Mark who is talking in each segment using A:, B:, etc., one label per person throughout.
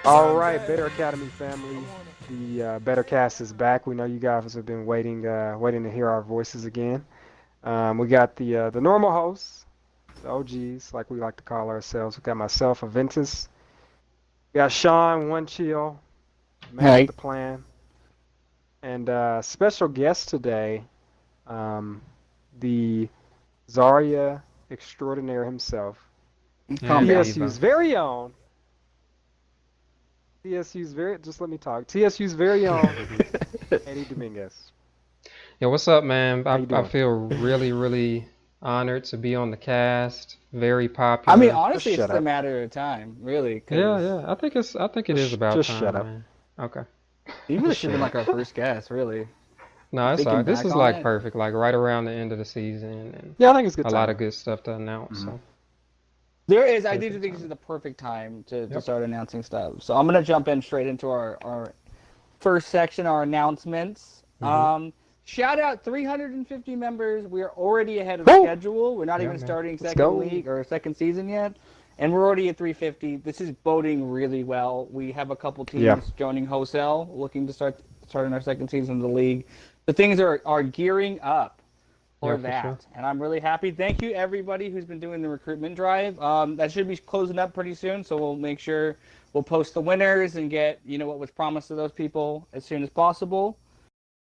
A: All right, Better Academy family. The Bettercast is back. We know you guys have been waiting to hear our voices again. We got the normal hosts, the OGs, like we like to call ourselves. We got myself, Aventus. We got Sean, One Chill, man with
B: Hey,
A: the plan, and special guest today, um, the Zarya extraordinaire himself,
B: calm
C: And
B: down.
A: TSU's
C: Ava.
A: very own, just let me talk. TSU's very own Eddie Dominguez.
C: Yeah, what's up, man?
A: How
C: I,
A: you
C: I
A: doing?
C: feel really honored to be on the cast. Very
B: I mean,
C: popular.
A: Just
B: honestly, it's
A: shut
B: just a
A: up.
B: matter of time, really,
C: Yeah,
B: because
C: yeah. I think it is
A: Just
C: about
A: just shut
C: time,
A: up.
C: man. Okay.
B: you really
A: Just
B: should have
A: shut
B: been
A: up.
B: like our first guest, really.
C: No, it's all
B: Thinking
C: right. This
B: back
C: is
B: on
C: like
B: it,
C: perfect, like right around the end of the season and
A: Yeah, I think it's good
C: a lot of
A: timing.
C: good stuff to announce.
A: Hmm
C: So
B: I do
C: perfect
B: think this is
C: timing.
B: the perfect time to
C: Yep.
B: start announcing stuff. So I'm gonna jump in straight into our first section, our announcements.
C: Mhm.
B: Shout out 350 members. We are already ahead of
A: Woo!
B: schedule. We're not
C: Yeah,
B: even
C: man.
B: starting
A: Let's
B: second
A: go.
B: league or second season yet. And we're already at 350. This is boding really well. We have a couple
A: Yeah,
B: teams joining wholesale, looking to starting our second season of the league. The things are gearing up
C: Yeah,
B: for
C: for sure.
B: that, and I'm really happy. Thank you everybody who's been doing the recruitment drive. That should be closing up pretty soon, so we'll make sure we'll post the winners and get what was promised to those people as soon as possible.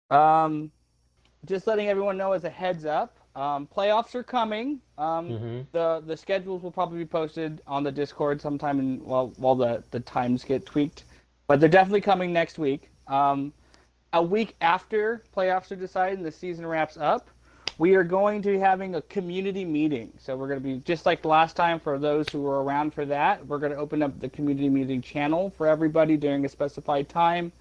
B: Um, just letting everyone know as a heads up, playoffs are coming.
C: Mhm.
B: The schedules will probably be posted on the Discord sometime while the times get tweaked, but they're definitely coming next week. A week after playoffs are decided and the season wraps up, we are going to be having a community meeting. So we're going to be just like the last time for those who were around for that. We're going to open up the community meeting channel for everybody during a specified time.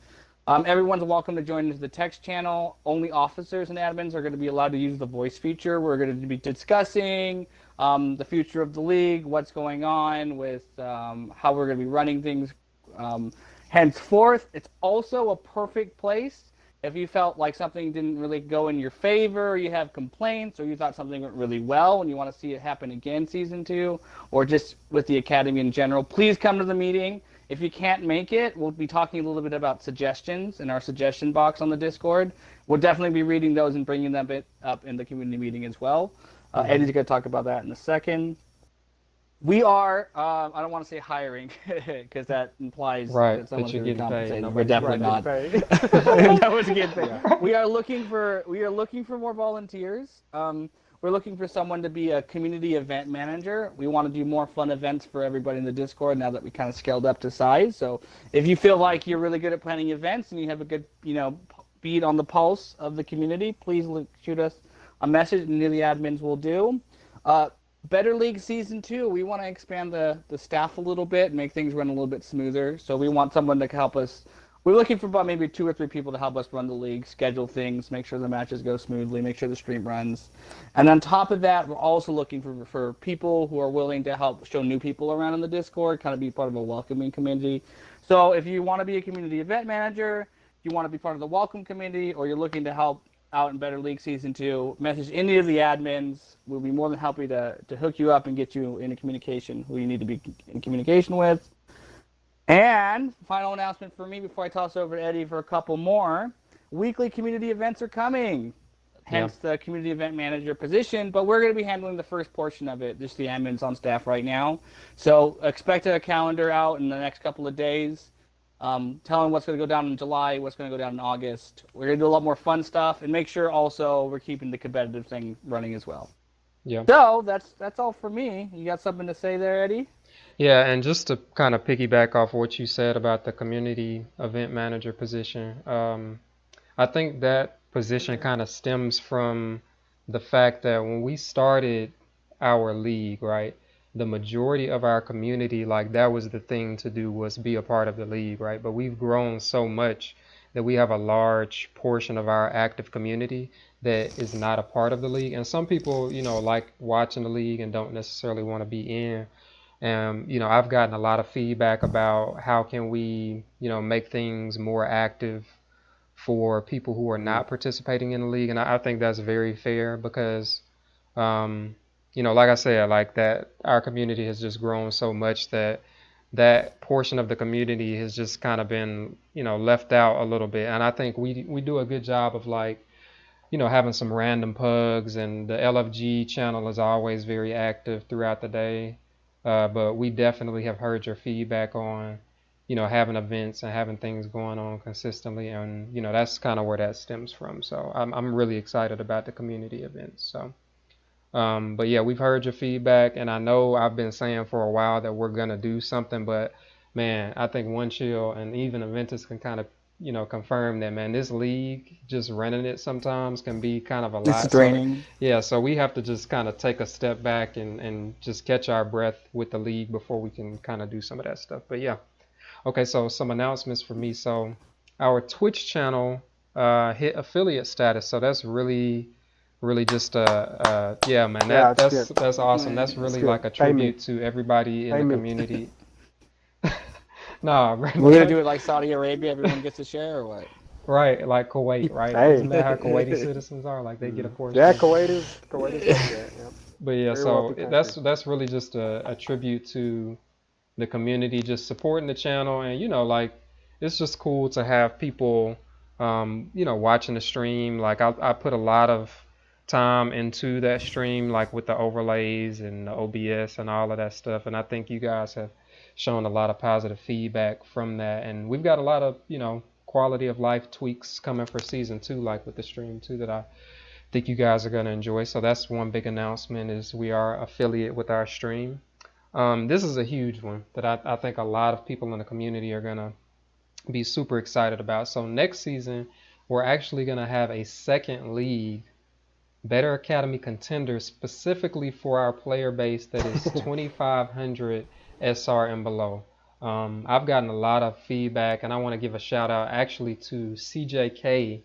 B: Everyone's welcome to join into the text channel. Only officers and admins are going to be allowed to use the voice feature. We're going to be discussing the future of the league, what's going on with how we're going to be running things um, henceforth. It's also a perfect place if you felt like something didn't really go in your favor, or you have complaints, or you thought something went really well and you want to see it happen again season 2, or just with the academy in general. Please come to the meeting. If you can't make it, we'll be talking a little bit about suggestions in our suggestion box on the Discord. We'll definitely be reading those and bringing them up in the community meeting as well.
C: Mhm.
B: Eddie's going to talk about that in a second. We are, I don't want to say hiring because that implies
C: Right,
B: that
C: but
B: someone's
C: you're
B: going to be
C: getting paid.
B: compensated. We're
C: Nobody's
B: definitely
A: right.
C: getting
A: Getting
B: not.
A: paid.
B: That was a good thing.
A: Yeah.
B: We are looking for more volunteers. We're looking for someone to be a community event manager. We want to do more fun events for everybody in the Discord now that we kind of scaled up to size. So if you feel like you're really good at planning events and you have a good, beat on the pulse of the community, please shoot us a message and the admins will do. Uh, Better League Season 2, we want to expand the staff a little bit and make things run a little bit smoother. So we want someone to help us. We're looking for about maybe 2 or 3 people to help us run the league, schedule things, make sure the matches go smoothly, make sure the stream runs. And on top of that, we're also looking for people who are willing to help show new people around in the Discord, kind of be part of a welcoming community. So if you want to be a community event manager, you want to be part of the welcome committee, or you're looking to help out in Better League Season 2, message any of the admins. We'll be more than happy to hook you up and get you into communication who you need to be in communication with. And final announcement for me before I toss over to Eddie for a couple more. Weekly community events are coming,
C: Yeah.
B: hence the community event manager position, but we're going to be handling the first portion of it, just the admins on staff right now. So expect a calendar out in the next couple of days, telling what's going to go down in July, what's going to go down in August. We're going to do a lot more fun stuff and make sure also we're keeping the competitive thing running as well.
C: Yeah.
B: So that's all for me. You got something to say there, Eddie?
C: Yeah, and just to kind of piggyback off what you said about the community event manager position, I think that position kind of stems from the fact that when we started our league, right, the majority of our community, like that was the thing to do was be a part of the league, right? But we've grown so much that we have a large portion of our active community that is not a part of the league. And some people, like watching the league and don't necessarily want to be in. I've gotten a lot of feedback about how can we, make things more active for people who are not participating in the league, and I think that's very fair because, like I said, like that our community has just grown so much that that portion of the community has just kind of been, left out a little bit. And I think we do a good job of like, having some random pugs, and the LFG channel is always very active throughout the day. But we definitely have heard your feedback on, having events and having things going on consistently. And, that's kind of where that stems from. So I'm really excited about the community events. So, but yeah, we've heard your feedback, and I know I've been saying for a while that we're going to do something, but man, I think One Chill and even Aventus can kind of, confirm that, man, this league, just running it sometimes can be kind of a lot.
B: It's draining.
C: So we have to just kind of take a step back and just catch our breath with the league before we can kind of do some of that stuff. But yeah. Okay, so some announcements for me. So our Twitch channel hit affiliate status. So that's really just yeah, man, that's awesome. That's really like a tribute to everybody in the community. Nah,
B: we're gonna do it like Saudi Arabia. Everyone gets a share, or what?
C: Right, like Kuwait, right?
A: Hey.
C: Isn't that how Kuwaiti citizens are? Like they get a portion.
A: Yeah, Kuwait is like that. Yep.
C: But yeah,
A: Very
C: so
A: wealthy
C: that's really just a tribute to the community, just supporting the channel, and like it's just cool to have people, watching the stream. Like I put a lot of time into that stream, like with the overlays and the OBS and all of that stuff, and I think you guys have shown a lot of positive feedback from that, and we've got a lot of quality of life tweaks coming for season 2, like with the stream too, that I think you guys are going to enjoy. So that's one big announcement, is we are affiliate with our stream. This is a huge one that I think a lot of people in the community are going to be super excited about. So next season, we're actually going to have a second league, Better Academy Contender, specifically for our player base that is 2,500 SR and below. I've gotten a lot of feedback, and I want to give a shout out actually to CJK,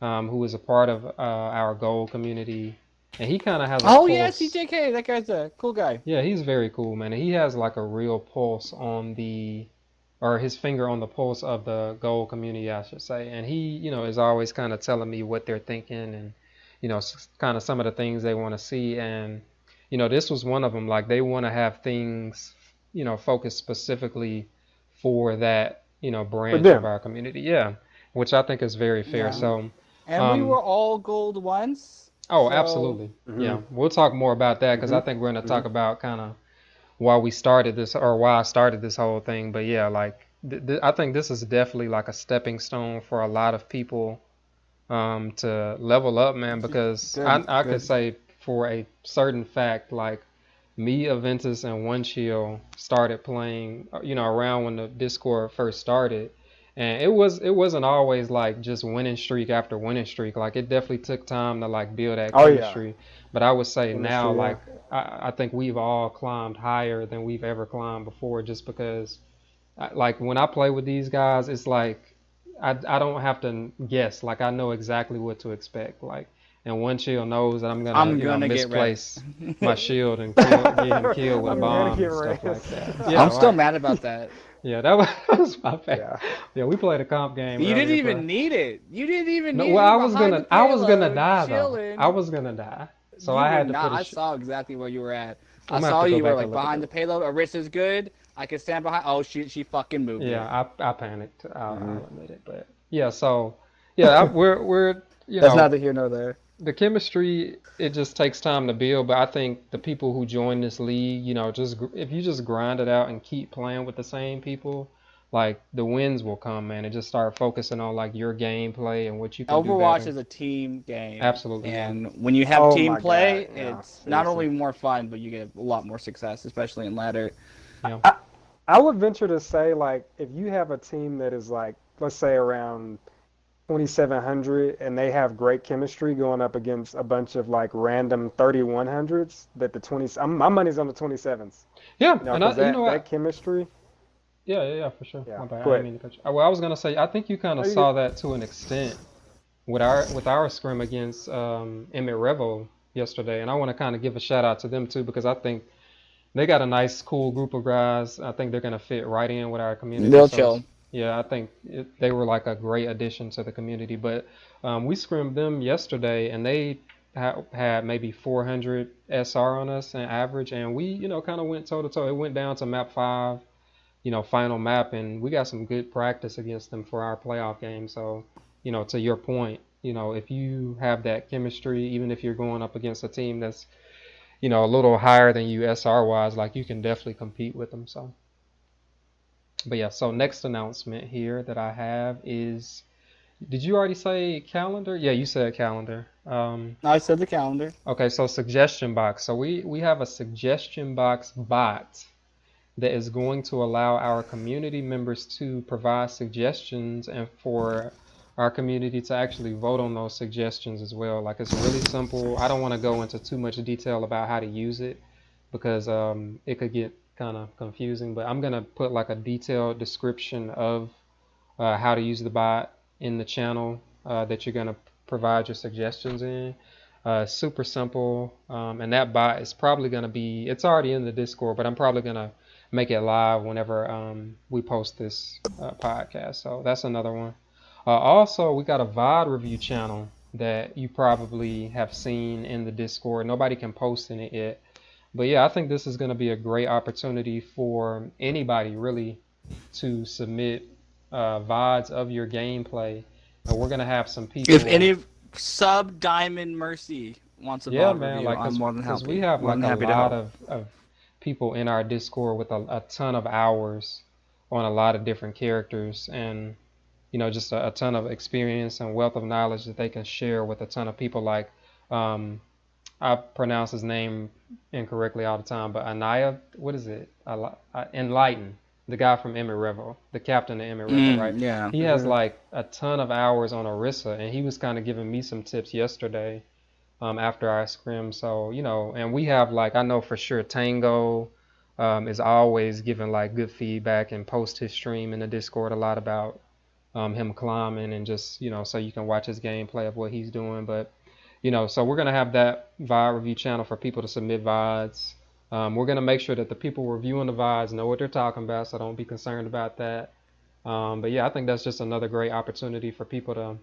C: who is a part of our gold community, and he kind of has a pulse.
B: Yeah, CJK, that guy's a cool guy.
C: Yeah, he's very cool, man. And he has like a real pulse on his finger on the pulse of the gold community, I should say. And he, is always kind of telling me what they're thinking, and kind of some of the things they want to see. And this was one of them. Like they want to have things focused specifically for that, branch of our community. Yeah, which I think is very fair. Yeah. So,
B: and we were all gold once.
C: Oh, so. Absolutely. Mm-hmm. Yeah, we'll talk more about that because I think we're going to talk about kind of why I started this whole thing. But yeah, like I think this is definitely like a stepping stone for a lot of people to level up, man, because I could say for a certain fact, like me, Aventus, and One Chill started playing, around when the Discord first started, and it wasn't always like just winning streak after winning streak. Like it definitely took time to like build that chemistry. Yeah. But I would say now, like I think we've all climbed higher than we've ever climbed before, just because, like when I play with these guys, it's like I don't have to guess. Like I know exactly what to expect. Like. And One Chill knows that I'm gonna misplace my shield and get him killed with bombs and stuff like that.
B: Yeah, I'm still mad about that.
C: Yeah, that was my bad. Yeah, we played a comp game.
B: You didn't even need it. You didn't even need it.
C: Well, I was gonna die though. I was gonna die. So I had to put
B: I saw exactly where you were at. I saw you were like behind the payload. Arissa's good. I can stand behind. Oh, she fucking moved.
C: Yeah, I panicked. I'll admit it. But yeah, so yeah, we're
B: That's neither here nor there.
C: The chemistry, it just takes time to build, but I think the people who join this league, if you just grind it out and keep playing with the same people, like the wins will come, man, and just start focusing on like your gameplay and what you can do better.
B: Overwatch is a team game.
C: Absolutely.
B: And when you have team play, it's not only more fun, but you get a lot more success, especially in ladder.
A: Yeah. I would venture to say, like, if you have a team that is like, let's say around 2,700 and they have great chemistry going up against a bunch of like random 3,100s, that the 20, my money's on the 27s.
C: Yeah, and
A: that chemistry.
C: Yeah, for sure.
A: Yeah.
C: My bad. I didn't mean to cut you. Well, I was gonna say, I think you kind of saw that to an extent with our scrim against Emmett Revo yesterday, and I want to kind of give a shout out to them too, because I think they got a nice, cool group of guys. I think they're gonna fit right in with our community.
B: They'll chill.
C: Yeah, I think they were like a great addition to the community. But we scrimmed them yesterday, and they had maybe 400 SR on us on average, and we, kind of went toe to toe. It went down to map 5. final map, and we got some good practice against them for our playoff game. So, to your point, if you have that chemistry, even if you're going up against a team that's, a little higher than you SR wise, like you can definitely compete with them. So, but yeah, so next announcement here that I have is, did you already say calendar? Yeah, you said calendar.
B: I said the calendar.
C: Okay, so suggestion box. So we have a suggestion box bot that is going to allow our community members to provide suggestions and for our community to actually vote on those suggestions as well. Like, it's really simple. I don't want to go into too much detail about how to use it because it could get kind of confusing, but I'm going to put like a detailed description of how to use the bot in the channel that you're going to provide your suggestions in. Super simple, and that bot is probably going to be, it's already in the Discord, but I'm probably going to make it live whenever we post this podcast. So that's another one. Also, we got a VOD review channel that you probably have seen in the Discord. Nobody can post in it yet. But yeah, I think this is going to be a great opportunity for anybody really to submit VODs of your gameplay. And we're going to have some people.
B: If any sub Diamond Mercy wants a VOD
C: man,
B: review,
C: like,
B: I'm more than happy.
C: We have like a lot of people in our Discord with a ton of hours on a lot of different characters, and just a ton of experience and wealth of knowledge that they can share with a ton of people. Like I pronounce his name incorrectly all the time, but Anaya, what is it? Enlighten, the guy from Emmett Revel, the captain of Emmett Revel, right?
B: Yeah.
C: He has like a ton of hours on Orisa, and he was kind of giving me some tips yesterday after I scrim. So, and we have like, I know for sure Tango is always giving like good feedback and post his stream in the Discord a lot about him climbing and just, so you can watch his gameplay of what he's doing. But, so we're going to have that VOD review channel for people to submit VODs. We're going to make sure that the people reviewing the VODs know what they're talking about, so don't be concerned about that. But yeah, I think that's just another great opportunity for people to,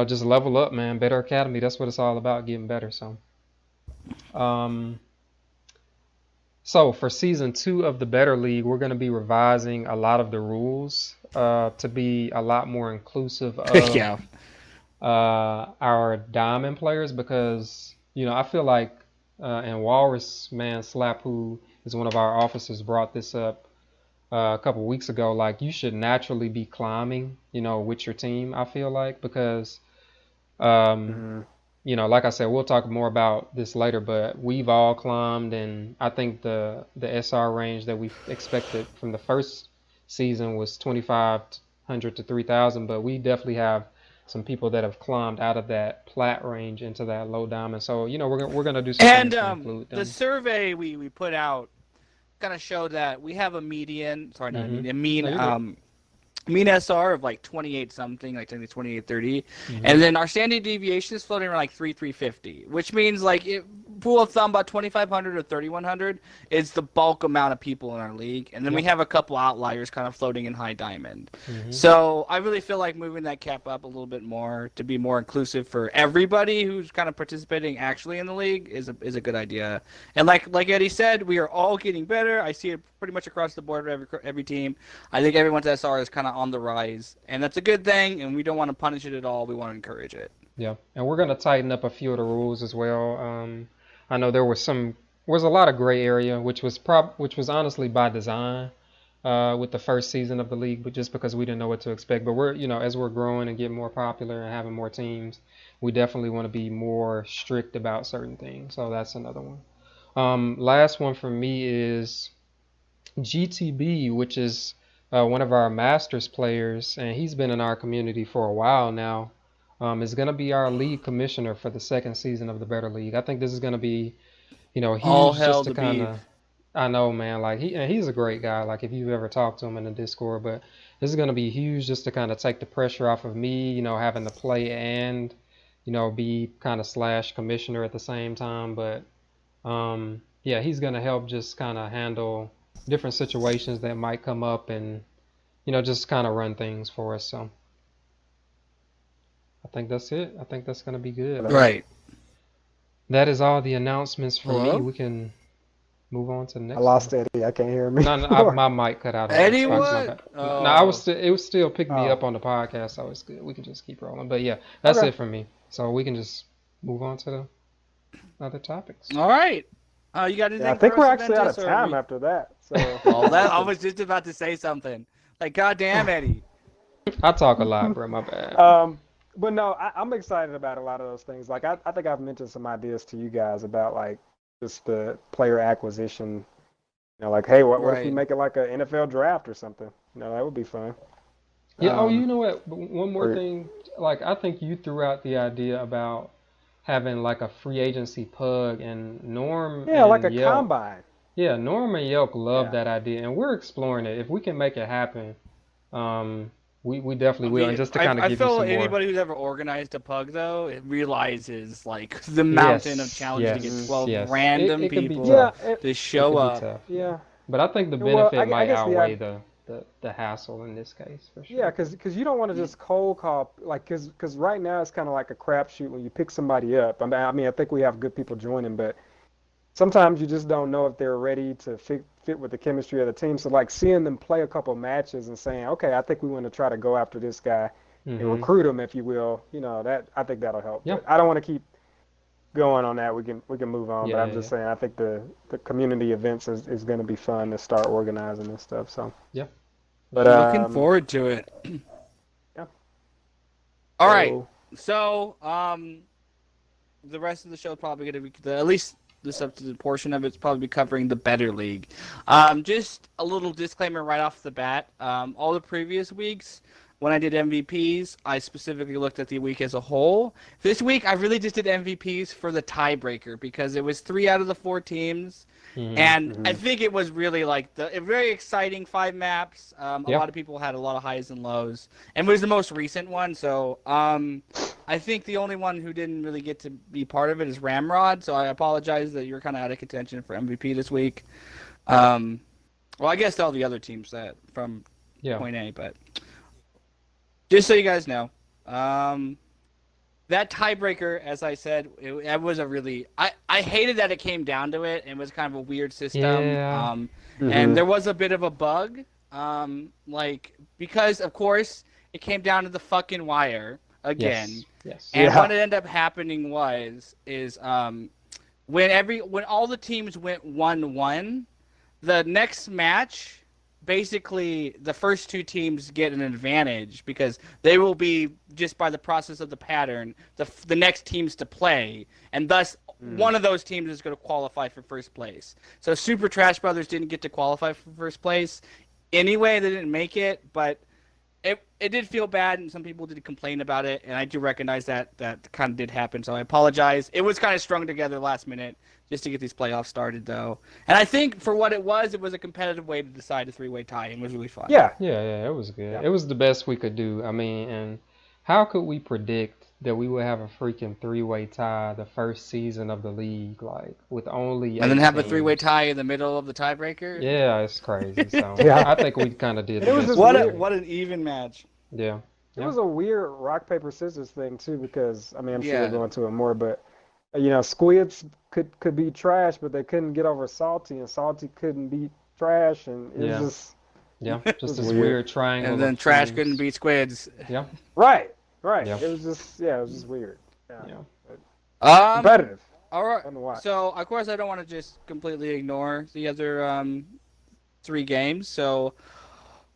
C: just level up, man. Better Academy, that's what it's all about, getting better. So, so for season 2 of the Better League, we're going to be revising a lot of the rules to be a lot more inclusive of our diamond players, because I feel like and Walrus Man Slap, who is one of our officers, brought this up a couple weeks ago. Like, you should naturally be climbing with your team, I feel like, because like I said, we'll talk more about this later, but we've all climbed, and I think the SR range that we expected from the first season was 2,500 to 3,000, but we definitely have some people that have climbed out of that plat range into that low diamond. So, we're gonna do some things to include them.
B: The survey we put out kind of showed that we have a median, sorry, not a median, mean SR of like 28 something, like 2830, and then our standing deviation is floating around like 350, which means like rule of thumb about 2,500 or 3,100 is the bulk amount of people in our league, and then we have a couple outliers kind of floating in high diamond. So I really feel like moving that cap up a little bit more to be more inclusive for everybody who's kind of participating actually in the league is a good idea. And like Eddie said, we are all getting better. I see it pretty much across the board for every team. I think everyone's SR is kind of on the rise, and that's a good thing, and we don't want to punish it at all. We want to encourage it.
C: Yeah, and we're going to tighten up a few of the rules as well. I know there was a lot of gray area, which was honestly by design with the first season of the league, but just because we didn't know what to expect. But we're, as we're growing and getting more popular and having more teams, we definitely want to be more strict about certain things. So that's another one. Last one for me is GTB, which is one of our Masters players, and he's been in our community for a while now, is going to be our league commissioner for the second season of the Better League. I think this is going to be, huge.
B: All hell
C: just to kind of, I know, man, like he's a great guy, like if you've ever talked to him in the Discord, but this is going to be huge just to kind of take the pressure off of me, having to play and, be kind of / commissioner at the same time. But yeah, he's going to help just kind of handle different situations that might come up and, just kind of run things for us. So I think that's it. I think that's going to be good.
B: Right.
C: That is all the announcements for me. We can move on to the
A: I
C: next
A: lost
C: one.
A: Eddie. I can't hear him
C: No,
A: anymore.
C: my mic cut out on
B: Eddie,
C: Xbox. My
B: what?
C: bad. No,
B: Oh.
C: it was still picking me
A: Oh.
C: up on the podcast, so it's good. We can just keep rolling. But yeah, that's
A: Okay.
C: it for me. So we can just move on to the other topics.
B: All right. You got anything
A: Yeah, I think
B: for
A: we're
B: us,
A: actually out of
B: Aventus, or
A: time
B: we-
A: after that. So
B: Well, I was just about to say something. Like, goddamn, Eddie.
C: I talk a lot, bro. My bad.
A: But no, I'm excited about a lot of those things. Like I think I've mentioned some ideas to you guys about like just the player acquisition. You know, like, hey, what if we
B: Right.
A: make it like an NFL draft or something? You know, that would be fun.
C: Yeah. Oh, you
A: Um,
C: know what? One more
A: or
C: thing. Like, I think you threw out the idea about having like a free agency pug, and Norm
A: yeah, like
C: and
A: a
C: Yelp.
A: combine.
C: Yeah, Norm and Yelp love
A: Yeah.
C: that idea, and we're exploring it. If we can make it happen, we definitely will. And just to kind of
B: I
C: give you
B: feel
C: some more.
B: anybody who's ever organized a pug, though, it realizes, like, the mountain of challenges to get 12
C: yes.
B: random
C: It could be
B: people
A: Yeah,
C: tough.
B: to
C: It
B: show
C: could be
B: up.
C: tough.
A: yeah.
C: But I think the
A: Well,
C: benefit
A: I
C: might
A: guess
C: outweigh the hassle in this case, for
A: yeah,
C: sure.
A: because you don't want to just cold call like because right now it's kind of like a crapshoot when you pick somebody up. I mean I think we have good people joining, but sometimes you just don't know if they're ready to fit with the chemistry of the team. So like seeing them play a couple matches and saying, okay, I think we want to try to go after this guy and
C: Mm-hmm.
A: recruit him, if you will. You know that I think that'll help.
C: Yeah.
A: But I don't want to keep going on that. We can move on. But
C: Yeah,
A: I'm
C: yeah,
A: just
C: yeah.
A: saying I think the community events is going to be fun to start organizing and stuff. So
C: Yeah.
A: but
B: Looking forward to it.
A: yeah.
B: All right.
A: So,
B: So, the rest of the show is probably going to be, at least the substantive portion of it's probably be covering the Better League. Just a little disclaimer right off the bat. All the previous weeks, when I did MVPs, I specifically looked at the week as a whole. This week, I really just did MVPs for the tiebreaker because it was 3 out of the 4 teams.
C: Mm-hmm.
B: And I think it was really like a very exciting 5 maps. A
C: Yeah.
B: lot of people had a lot of highs and lows, and it was the most recent one. So I think the only one who didn't really get to be part of it is Ramrod. So I apologize that you're kind of out of contention for MVP this week. Well, I guess all the other teams that from point A, but just so you guys know, that tiebreaker, as I said, it was a really I hated that it came down to it. It was kind of a weird system.
C: Yeah.
B: And there was a bit of a bug, like because of course it came down to the fucking wire again.
C: Yes.
B: And
A: Yeah.
B: what ended up happening is when all the teams went 1-1, the next match, basically the first 2 teams get an advantage because they will be, just by the process of the pattern, the next teams to play, and thus one of those teams is going to qualify for first place. So Super Trash Brothers didn't get to qualify for first place. Anyway, they didn't make it, but it did feel bad, and some people did complain about it, and I do recognize that kind of did happen, so I apologize. It was kind of strung together last minute just to get these playoffs started, though. And I think for what it was a competitive way to decide a 3-way tie, and it was really fun.
A: yeah.
C: Yeah, it was good.
A: Yeah.
C: It was the best we could do. I mean, and how could we predict that we would have a freaking 3-way tie the first season of the league, like with only
B: And then
C: 8
B: have a
C: teams?
B: 3-way tie in the middle of the tiebreaker?
C: Yeah, it's crazy. So
A: Yeah.
C: I think we kind of did the
A: It was
C: best
A: just
C: we
A: weird.
C: could.
B: What an even match.
C: Yeah.
A: It was a weird rock paper scissors thing too, because I mean I'm sure
B: Yeah.
A: we'll go into it more, but you know Squids could beat Trash, but they couldn't get over Salty, and Salty couldn't beat Trash, and it
C: Yeah.
A: was just
C: Yeah,
A: was
C: just this
A: weird.
C: weird triangle.
B: And then
C: of
B: Trash
C: teams.
B: couldn't beat Squids.
C: Yeah,
A: right.
C: Yeah.
A: It was just weird.
C: yeah.
A: Competitive.
B: All right.
A: Fun to watch.
B: So, of course, I don't want to just completely ignore the other 3 games. So,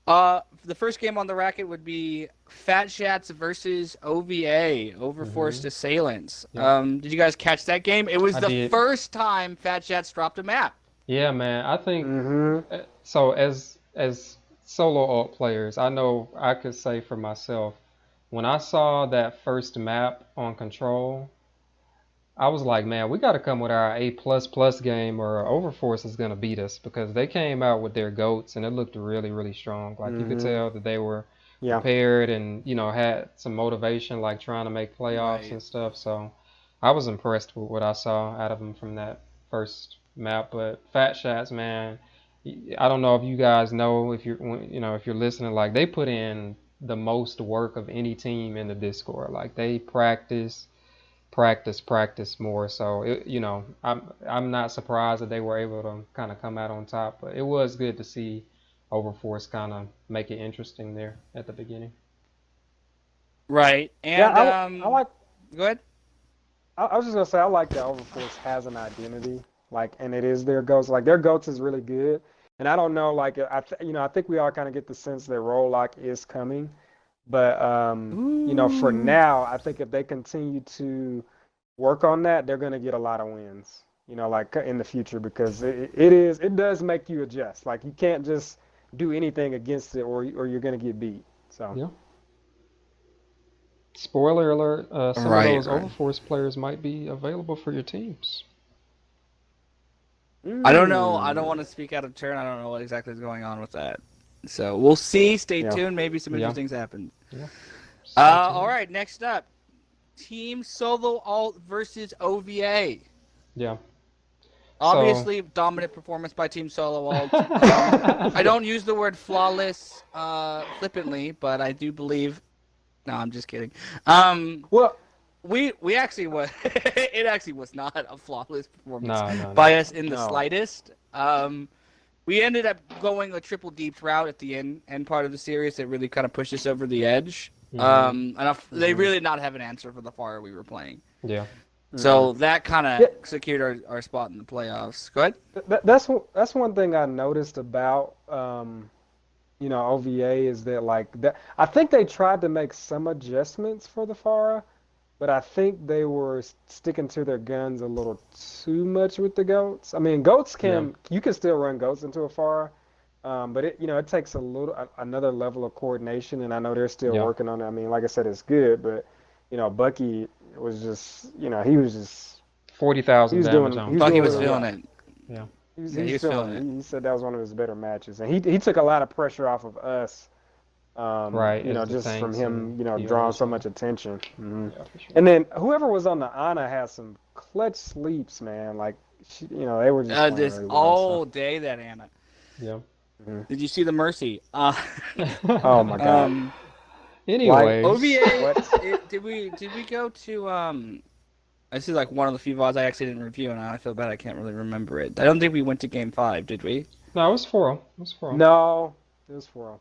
B: the first game on the racket would be Fat Shats versus OVA, Overforced Assailants.
C: Yeah.
B: Did you guys catch that game? It was
C: I
B: the
C: did.
B: first time Fat Shats dropped a map.
C: Yeah, man. I think
A: Mm-hmm.
C: so. As solo alt players, I know I could say for myself, when I saw that first map on Control, I was like, man, we got to come with our A++ game, or Overforce is gonna beat us, because they came out with their goats and it looked really, really strong. Like you could tell that they were
A: Yeah.
C: prepared and had some motivation, like trying to make playoffs
B: Right.
C: and stuff. So I was impressed with what I saw out of them from that first map. But Fat Shots, man, I don't know if you guys know, if you're listening, like they put in the most work of any team in the Discord. Like they practice, practice more. So I'm not surprised that they were able to kind of come out on top. But it was good to see Overforce kind of make it interesting there at the beginning.
B: Right. And
A: Yeah, I like.
B: Go ahead.
A: I was just gonna say I like that Overforce has an identity, like, and it is their goats. Like their goats is really good, and I don't know, like I think we all kind of get the sense that Roll-Lock is coming, but for
B: Ooh.
A: now, I think if they continue to work on that, they're gonna get a lot of wins. Like in the future because it does make you adjust. Like you can't just do anything against it or you're gonna get beat. So.
C: Yeah. Spoiler alert, some of
B: Right,
C: those
B: right.
C: Overforce players might be available for your teams.
B: I don't know. I don't
A: Mm.
B: want to speak out of turn. I don't know what exactly is going on with that. So we'll see. Stay
A: Yeah.
B: tuned. Maybe some
C: Yeah.
B: interesting things happen.
C: Yeah. Stay tuned.
B: All right. Next up, Team Solo Alt versus OVA.
C: Yeah.
B: Obviously, dominant performance by Team Solo Alt. I don't use the word flawless flippantly, but I do believe. No, I'm just kidding.
A: Well,
B: We actually was. It actually was not a flawless performance
C: No.
B: by us in the
A: No.
B: slightest. We ended up going a triple deep route at the end part of the series that really kind of pushed us over the edge.
C: Mhm.
B: They really not have an answer for the far we were playing.
C: Yeah.
B: So that kind of
A: Yeah.
B: secured our spot in the playoffs. Go ahead.
A: that's one thing I noticed about OVA is that like that I think they tried to make some adjustments for the Farah, but I think they were sticking to their guns a little too much with the goats. I mean, goats you can still run goats into a Farah, but it takes another level of coordination, and I know they're still
C: Yeah.
A: working on it. I mean, like I said, it's good, but Bucky was just he was just he
C: 40,000
A: was
C: damage
A: doing
C: on
A: he was
B: Bucky
A: doing
B: was
A: really
B: feeling
A: well.
B: it.
C: Yeah.
A: He was,
B: Yeah, he was feeling it.
A: He said that was one of his better matches, and he took a lot of pressure off of us.
C: Right, as the
A: Just from
C: tanks
A: him,
C: and
A: drawing
C: healers.
A: so much attention.
C: Yeah, for sure.
A: And then whoever was on the Ana had some clutch sleeps, man. Like, they were just playing
B: This
A: really well.
B: all day that Anna.
C: Yeah.
B: Did you see the Mercy?
A: Oh my God.
C: Anyways.
B: OVA.
A: What?
B: Did we go to This is like one of the few VODs I actually didn't review, and I feel bad I can't really remember it. I don't think we went to Game 5, did we?
C: No, it was 4-0. It was 4-0.
A: No, it was 4-0.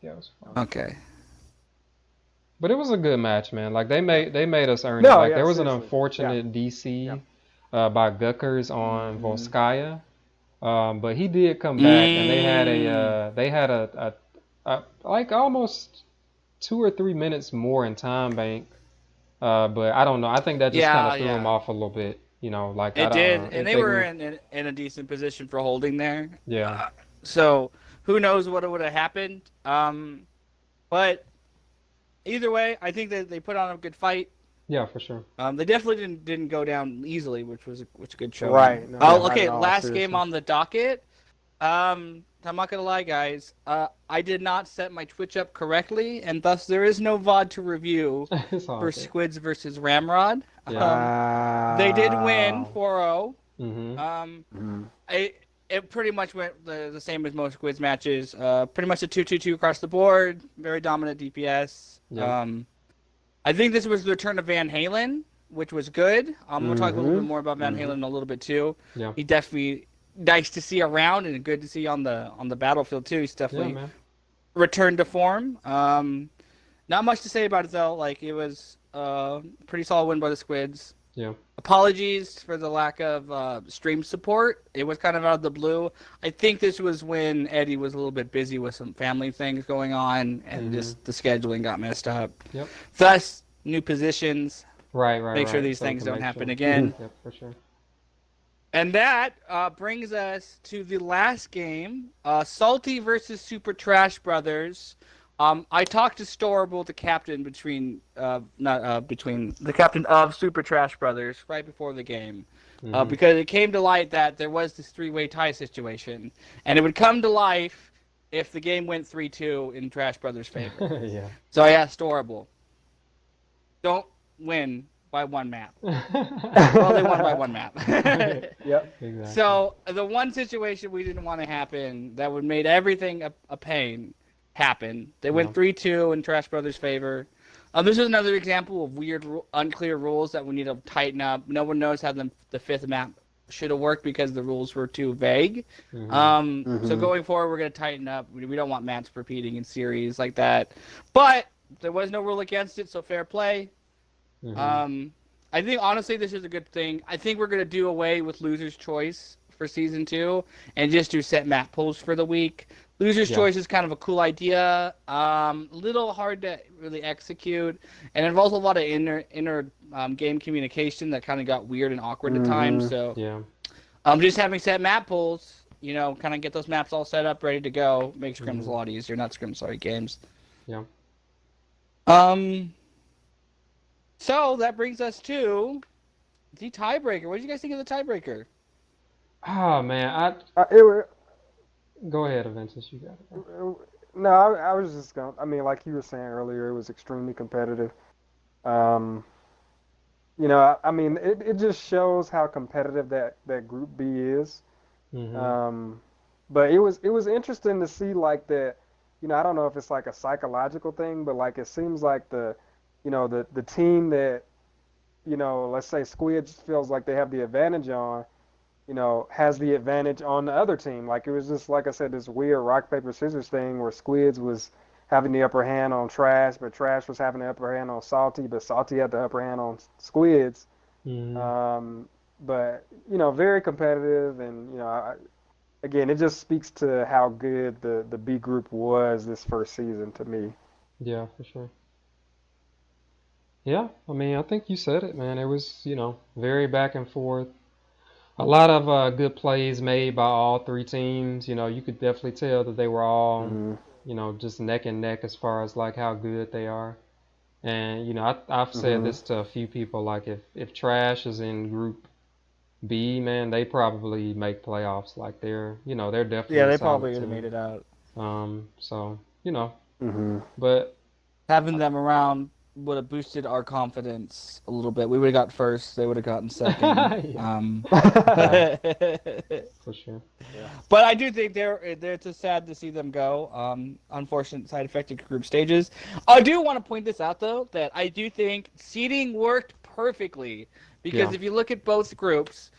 C: Yeah, it was 4-0.
B: Okay.
C: But it was a good match, man. Like they made us earn it.
A: No,
C: Like
A: yeah,
C: there was an
A: seriously.
C: unfortunate DC
A: Yeah.
C: by Guckers on
A: Mhm.
C: Volskaya. But he did come back, and they had a like almost 2 or 3 minutes more in time bank. But I don't know. I think that just kind of threw him off a little bit. Like I
B: It
C: don't
B: did,
C: know.
B: and
C: If
B: they were in a decent position for holding there.
C: Yeah.
B: So who knows what would have happened? But either way, I think that they put on a good fight.
C: Yeah, for sure.
B: They definitely didn't go down easily, which was a good show.
A: Right. No,
B: Okay,
A: not at all,
B: last
A: seriously.
B: game on the docket. I'm not gonna lie, guys. I did not set my Twitch up correctly, and thus there is no VOD to review
C: It's all
B: for
C: good.
B: Squids versus Ramrod.
C: Yeah.
B: They did win
A: Wow.
B: 4-0.
C: Mhm.
B: It pretty much went the same as most Squids matches. Pretty much a 2-2-2 across the board. Very dominant DPS.
C: Yeah.
B: I think this was the return of Van Halen, which was good. We'll talk a little bit
A: Mhm.
B: more about Van Halen in a little bit too.
C: Yeah.
B: He definitely nice to see around and good to see on the battlefield too. He's
C: Yeah,
B: definitely
C: man.
B: returned to form. Not much to say about it though. Like it was pretty solid win by the Squids.
C: Yeah.
B: Apologies for the lack of stream support. It was kind of out of the blue. I think this was when Eddie was a little bit busy with some family things going on, and just the scheduling got messed up.
C: Yep.
B: Thus, new positions.
C: Right.
B: Make sure these
C: So
B: things
C: to
B: don't
C: make
B: happen
C: sure.
B: again.
C: Yep, for sure.
B: And that brings us to the last game, Salty versus Super Trash Brothers. I talked to Storable, the captain the captain of Super Trash Brothers, right before the game, because it came to light that there was this three-way tie situation, and it would come to life if the game went 3-2 in Trash Brothers' favor.
C: Yeah.
B: So I asked Storable, don't win by one map. Well, they won by one map.
A: Yep.
C: Exactly.
B: So the one situation we didn't want to happen that would made everything a pain happen. They went 3-2 in Trash Brothers' favor. This is another example of weird, unclear rules that we need to tighten up. No one knows how the fifth map should have worked because the rules were too vague. So going forward, we're going to tighten up. We don't want maps repeating in series like that. But there was no rule against it, so fair play. I think, honestly, this is a good thing. I think we're going to do away with Loser's Choice for Season 2 and just do set map pools for the week. Loser's Choice is kind of a cool idea. Little hard to really execute. And it involves a lot of inner game communication that kind of got weird and awkward at times. So just having set map pools, kind of get those maps all set up, ready to go, makes scrims a lot easier. Not scrims, sorry, games.
C: Yeah.
B: So that brings us to the tiebreaker. What did you guys think of the tiebreaker?
C: Oh man, go ahead, Aventus. You got it.
A: No, I was just going. I mean, like you were saying earlier, it was extremely competitive. I mean, it just shows how competitive that Group B is. But it was interesting to see like that. I don't know if it's like a psychological thing, but like it seems like the team that, let's say Squids feels like they have the advantage on, has the advantage on the other team. Like it was just, like I said, this weird rock, paper, scissors thing where Squids was having the upper hand on Trash, but Trash was having the upper hand on Salty, but Salty had the upper hand on Squids. But, very competitive. And, again, it just speaks to how good the B group was this first season to me.
C: Yeah, for sure. Yeah, I mean, I think you said it, man. It was, very back and forth. A lot of good plays made by all three teams. You could definitely tell that they were all, just neck and neck as far as like how good they are. And, I've said this to a few people, like if Trash is in Group B, man, they probably make playoffs. Like they're definitely
B: they
C: a solid
B: probably would have
C: team.
B: made it out.
C: So, but
B: having them around would have boosted our confidence a little bit. We would have got first. They would have gotten second.
C: For sure.
A: Yeah.
B: But I do think it's just sad to see them go. Unfortunate side effect of group stages. I do want to point this out, though, that I do think seeding worked perfectly. Because if you look at both groups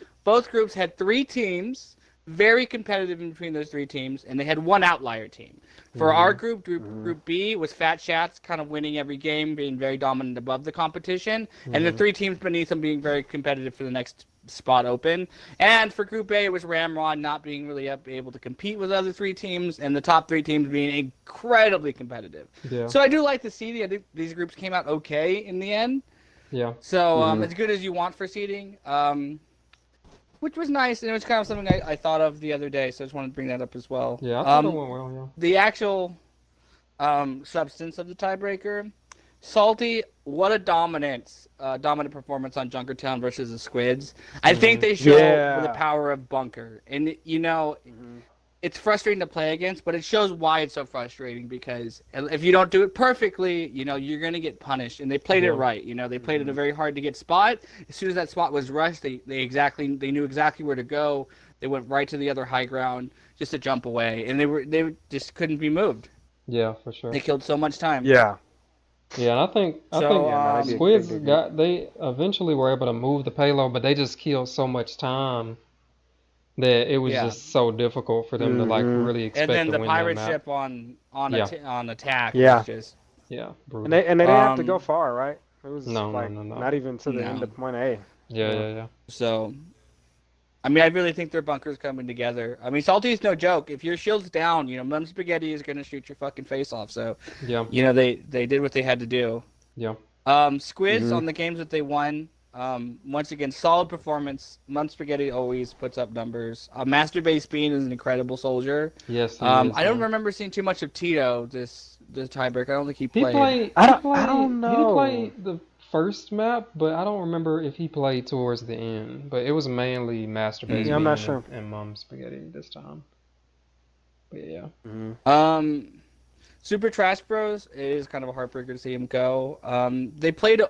B: had three teams, very competitive in between those three teams, and they had one outlier team. For our group B was Fat Shats kind of winning every game, being very dominant above the competition, and the three teams beneath them being very competitive for the next spot open. And for Group A, it was Ramrod not being really able to compete with other three teams, and the top three teams being incredibly competitive. Yeah. So I do like the seeding. I think these groups came out okay in the end.
C: Yeah.
B: So as good as you want for seeding. Which was nice, and it was kind of something I thought of the other day, so I just wanted to bring that up as well.
C: Yeah, I thought it went well, yeah.
B: The actual substance of the tiebreaker, Salty, what a dominant performance on Junkertown versus the Squids. I think they show the power of Bunker. And, it's frustrating to play against, but it shows why it's so frustrating, because if you don't do it perfectly, you're going to get punished. And they played it right. They played it a very hard to get spot. As soon as that spot was rushed, they knew exactly where to go. They went right to the other high ground just to jump away, and they just couldn't be moved.
C: Yeah, for sure.
B: They killed so much time.
A: Yeah.
C: Yeah, and I think Squids they eventually were able to move the payload, but they just killed so much time that it was just so difficult for them to really expect to win.
B: And then the pirate ship on attack was just
C: brutal.
A: And they didn't have to go far, right? It was
C: no.
A: Not even to the end of point A.
C: Yeah.
B: So, I mean, I really think their bunker's coming together. I mean, Salty's no joke. If your shield's down, Mum Spaghetti is gonna shoot your fucking face off. So, they did what they had to do.
C: Yeah.
B: Squids on the games that they won. Once again, solid performance. Mum Spaghetti always puts up numbers. Master Base Bean is an incredible soldier.
C: Yes.
B: I don't remember seeing too much of Tito this tiebreaker. I don't think he played.
A: I don't know.
C: He didn't play the first map, but I don't remember if he played towards the end. But it was mainly Master Base Bean
A: I'm not sure.
C: and Mum Spaghetti this time. But
B: yeah. Super Trash Bros, it is kind of a heartbreaker to see him go. They played a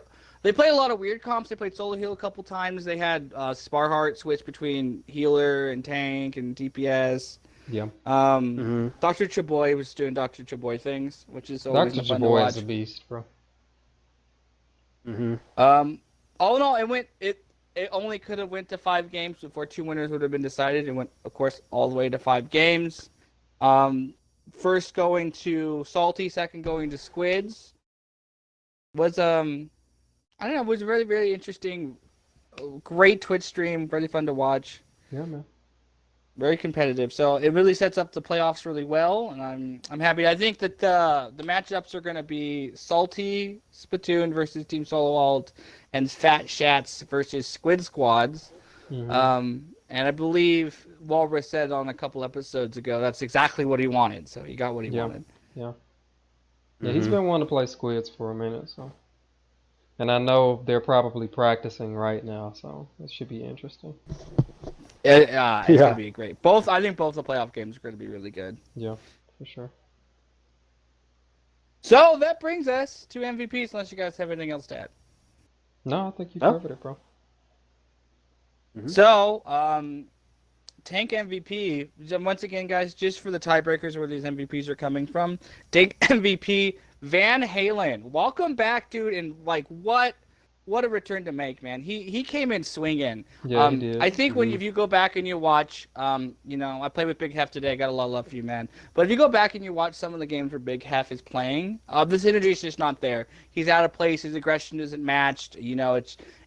B: lot of weird comps. They played solo heal a couple times. They had Sparheart switch between healer and tank and DPS.
C: Yeah.
B: Dr. Chaboy was doing Dr. Chaboy things, which is always
C: Dr.
B: fun to
C: Chaboy
B: watch.
C: is a beast, bro.
A: Mm-hmm.
B: All in all, it only could have went to 5 games before 2 winners would have been decided. It went, of course, all the way to 5 games. First going to Salty, second going to Squids. Was I don't know, it was very, very interesting. Great Twitch stream, really fun to watch.
C: Yeah, man.
B: Very competitive. So it really sets up the playoffs really well, and I'm happy. I think that the matchups are going to be Salty Spittoon versus Team Solo Alt and Fat Shats versus Squid Squads.
C: Mm-hmm.
B: And I believe Walrus said on a couple episodes ago that's exactly what he wanted. So he got what he wanted.
C: Yeah. Yeah, he's been wanting to play Squids for a minute, so. And I know they're probably practicing right now, so it should be interesting.
B: It's going to be great. I think both the playoff games are going to be really good.
C: Yeah, for sure.
B: So that brings us to MVPs, unless you guys have anything else to add.
C: No, I think you covered it, bro.
A: Mm-hmm.
B: So, Tank MVP, once again, guys, just for the tiebreakers where these MVPs are coming from, Tank MVP Van Halen. Welcome back, dude, and like what a return to make, man. He came in swinging.
C: Yeah, he did.
B: I think if you go back and you watch, I played with Big Hef today. I got a lot of love for you, man. But if you go back and you watch some of the games where Big Hef is playing, this energy is just not there. He's out of place. His aggression isn't matched.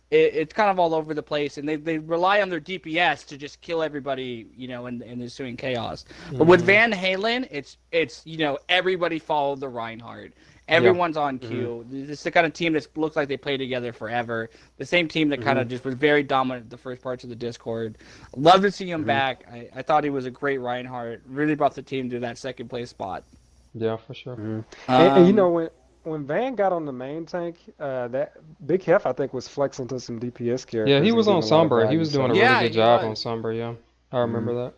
B: It's kind of all over the place, and they rely on their DPS to just kill everybody, in the ensuing chaos. But with Van Halen, it's everybody followed the Reinhardt. Everyone's on cue. This is the kind of team that looks like they play together forever. The same team that kind of just was very dominant the first parts of the Discord. Love to see him back. I thought he was a great Reinhardt. Really brought the team to that second place spot.
C: Yeah, for sure.
A: And when Van got on the main tank, that Big Hef I think was flexing to some DPS characters.
C: Yeah, he was on Sombra. He was doing a really good job on
B: was.
C: Sombra. Yeah, I remember that.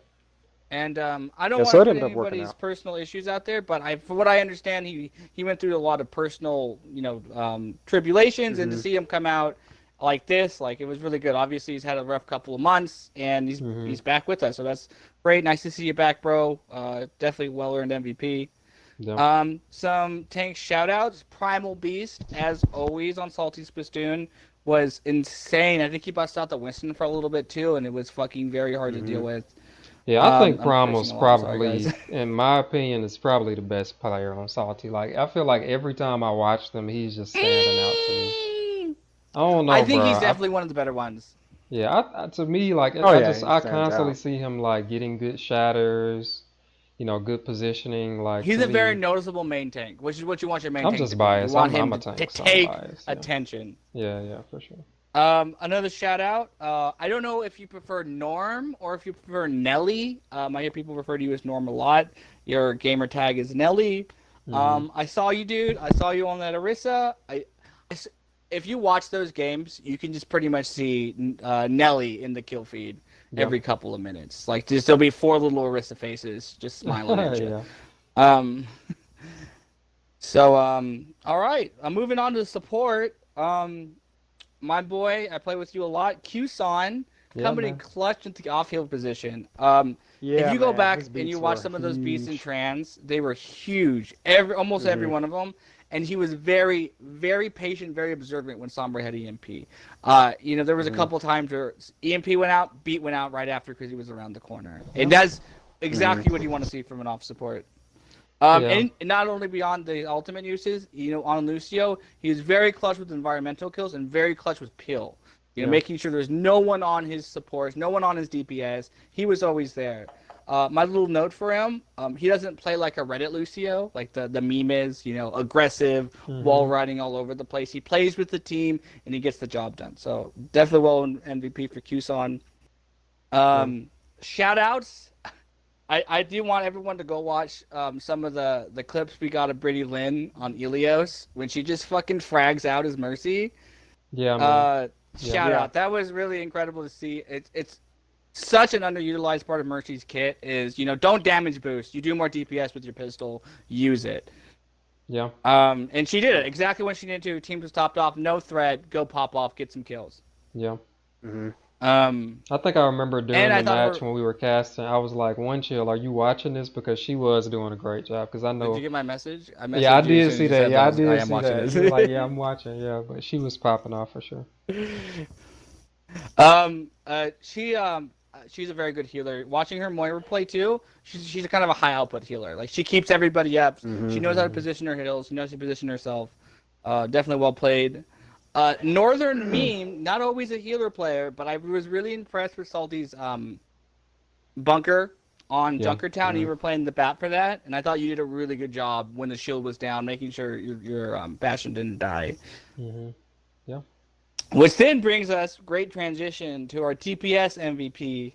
B: And I don't
A: so
B: want
A: it
B: to put
A: ended up working
B: anybody's
A: out.
B: personal issues out there, but from what I understand, he went through a lot of personal, tribulations, and to see him come out like this, like it was really good. Obviously, he's had a rough couple of months, and he's back with us, so that's great. Nice to see you back, bro. Definitely well-earned MVP.
C: Yeah.
B: Some tank shout-outs. Primal Beast, as always, on Salty Spittoon was insane. I think he busted out the Winston for a little bit, too, and it was fucking very hard to deal with.
C: Yeah, I think
B: I'm
C: Primal's
B: pushing a lot, sorry,
C: probably,
B: guys.
C: in my opinion, is probably the best player on Salty. Like, I feel like every time I watch them, he's just standing out to me. I don't know,
B: I think
C: bro.
B: he's definitely one of the better ones.
C: To me, like,
A: he
C: I
A: stands
C: constantly
A: out.
C: see him like getting good shatters, good positioning. Like,
B: He's
C: to
B: a very
C: me,
B: noticeable main tank, which is what you want your main
C: I'm
B: tank
C: just
B: to be.
C: biased.
B: You want
C: I'm
B: him
C: a
B: to
C: tank, so I'm
B: take
C: biased.
B: attention.
C: Yeah, for sure.
B: Another shout out. I don't know if you prefer Norm or if you prefer Nelly. I hear people refer to you as Norm a lot. Your gamer tag is Nelly. I saw you, dude. I saw you on that Orisa. If you watch those games, you can just pretty much see Nelly in the kill feed every couple of minutes. Like, there'll be 4 little Orisa faces just smiling at you.
C: Yeah.
B: All right. I'm moving on to support. My boy, I play with you a lot. Q-Son coming in clutch into the off-field position. If you go back and you watch some of those beasts in trans, they were huge. Almost every one of them. And he was very, very patient, very observant when Sombra had EMP. There was a couple times where EMP went out, beat went out right after because he was around the corner. And that's exactly what you want to see from an off support. And not only beyond the ultimate uses, on Lucio, he was very clutch with environmental kills and very clutch with pill. Making sure there's no one on his supports, no one on his DPS. He was always there. My little note for him, he doesn't play like a Reddit Lucio, like the meme is, aggressive, wall riding all over the place. He plays with the team, and he gets the job done. So definitely well MVP for Q-Son. Shout-outs. I do want everyone to go watch some of the clips we got of Brittany Lynn on Ilios when she just fucking frags out his Mercy.
C: Yeah, man.
B: Shout out. That was really incredible to see. It's such an underutilized part of Mercy's kit is, don't damage boost. You do more DPS with your pistol. Use it.
C: Yeah.
B: And she did it exactly when she needed to. Team was topped off. No threat. Go pop off. Get some kills.
C: Yeah. I think I remember during
B: And
C: the
B: I thought
C: match
B: her.
C: when we were casting, I was like, "One Chill, are you watching this?" Because she was doing a great job. Because I
B: Did you
C: know,
B: get my message? I
C: yeah, I
B: messaged you as
C: did
B: soon as
C: see
B: you
C: that.
B: said that.
C: Yeah, I
B: I
C: did
B: am
C: see
B: watching
C: that. You were like, "Yeah,
B: this.
C: I'm watching." Yeah, but she was popping off for sure.
B: She's a very good healer. Watching her Moira play too, she's a kind of a high output healer. Like she keeps everybody up. She knows how to
A: Mm-hmm.
B: position her heals. She knows how to position herself. Definitely well played. Northern Meme, not always a healer player, but I was really impressed with Salty's bunker on
C: Yeah.
B: Junkertown. You were playing the bat for that, and I thought you did a really good job when the shield was down, making sure your Bastion didn't die.
C: Hmm. Yeah.
B: Which then brings us great transition to our TPS MVP.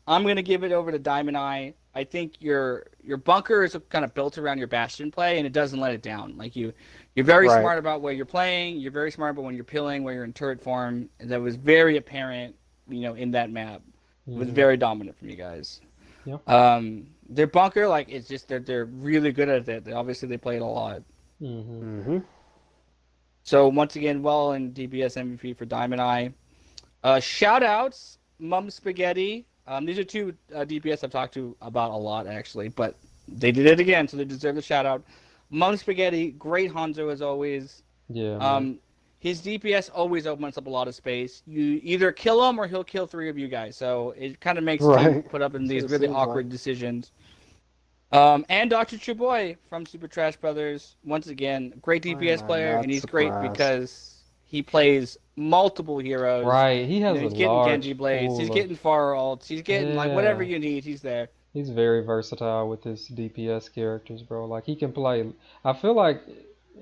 B: I'm gonna give it over to Diamond Eye. I think your bunker is kind of built around your Bastion play, and it doesn't let it down. Like you're very
A: Right.
B: smart about where you're playing. You're very smart about when you're pilling, where you're in turret form. And that was very apparent, in that map. It was
C: Hmm.
B: very dominant from you guys.
C: Yeah.
B: Their bunker, like it's just they're really good at it. Obviously, they play it a lot.
C: Hmm.
A: Mm-hmm.
B: So once again, well in DPS MVP for Diamond Eye. Shout outs, Mum Spaghetti. These are two DPS I've talked to about a lot actually, but they did it again, so they deserve the shout out. Mum Spaghetti, great Hanzo as always.
C: Yeah, man.
B: Um, his DPS always opens up a lot of space. You either kill him or he'll kill three of you guys, so it kind of makes you
A: Right.
B: put up in
A: So
B: these
A: it
B: really
A: seems like.
B: awkward decisions. And Dr. Chuboy from Super Trash Brothers, once again, great
A: Why am
B: DPS
A: I
B: player, and
A: not
B: he's great
A: surprised?
B: because he plays multiple heroes.
C: Right. He has a
B: He's getting Genji
C: large
B: Blades, he's
C: pool of.
B: getting Far Alts, he's getting like whatever
C: Yeah.
B: you need, he's there.
C: He's very versatile with his DPS characters, bro. Like he can play. I feel like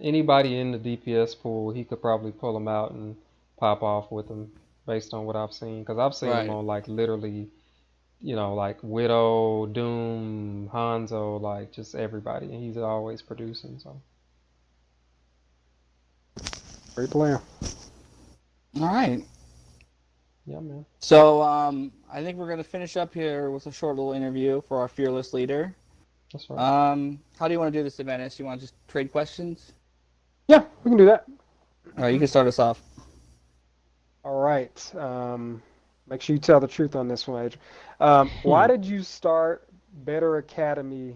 C: anybody in the DPS pool, he could probably pull them out and pop off with them, based on what I've seen. Because I've seen him
B: Right.
C: on like literally, like Widow, Doom, Hanzo, like just everybody, and he's always producing. So
A: Great player.
B: All right.
C: yeah, man.
B: So I think we're gonna finish up here with a short little interview for our fearless leader.
C: That's right.
B: How do you want to do this, Dennis? You want to just trade questions?
A: Yeah, we can do that.
B: All right, you can start us off.
A: All right. Make sure you tell the truth on this one, Adrian. Why did you start Better Academy